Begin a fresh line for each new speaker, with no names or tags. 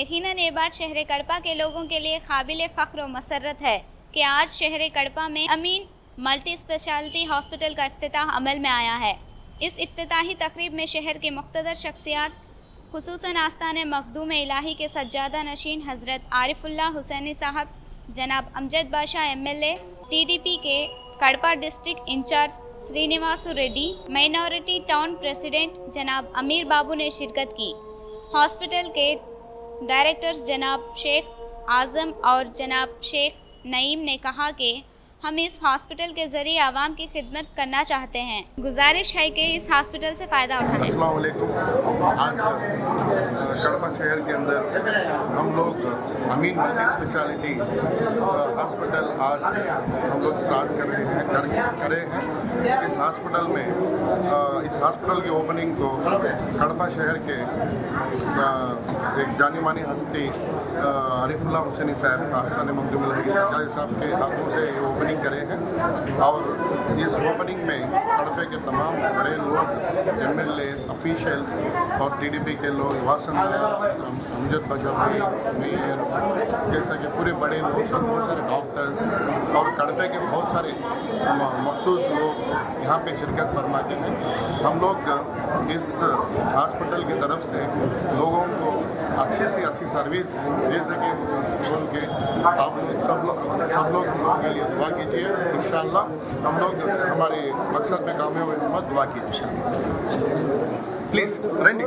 यकीनन ये बात शहर कड़पा के लोगों के लिए काबिल फ़ख्र और मसरत है कि आज शहर कड़पा में अमीन मल्टी स्पेशलिटी हॉस्पिटल का इफ्तिताह अमल में आया है। इस इफ्तिताही तकरीब में शहर के मुक़्तदर शख्सियात खुसूसन आस्ताने मखदूम इलाही के सज्जादा नशीन हज़रत आरिफुल्लाह हुसैनी साहब, जनाब अमजद बादशाह MLA, TDP के Kadapa district incharge Srinivasu Reddy, minority town president जनाब अमीर बाबू ने शिरकत की। हॉस्पिटल के डायरेक्टर्स जनाब शेख आज़म और जनाब शेख नईम ने कहा कि हम इस हॉस्पिटल के ज़रिए आवाम की खिदमत करना चाहते हैं। गुजारिश है कि इस हॉस्पिटल से फ़ायदा उठाएं।
अस्सलाम वालेकुम। आज कड़पा शहर के अंदर हम लोग अमीन मल्टी स्पेशलिटी हॉस्पिटल आज हम लोग स्टार्ट कर रहे हैं। इस हॉस्पिटल की ओपनिंग को कड़पा शहर के एक जानी मानी हस्ती आरिफुल्लाह हुसैनी साहब आस्ताने मखदूम इलाही सज्जाद साहब के हाथों से ओपनिंग करे हैं। और इस ओपनिंग में कड़पे के तमाम बड़े लोग, MLA, ऑफिशियल्स और TDP के लोग, वासन अमजद बादशाह, मेयर, जैसा कि पूरे बड़े लोग, बहुत सारे डॉक्टर्स और कड़पे के बहुत सारे मखसूस लोग यहाँ पे शिरकत फरमाते हैं। हम लोग इस हॉस्पिटल की तरफ से लोगों को अच्छी से अच्छी सर्विस दे सके बोल के आप सब लोग हम लोगों के लिए दुआ कीजिए। इंशाअल्लाह हम लोग हमारे मकसद में कामयाब होने में दुआ कीजिए। प्लीज़ रंडी।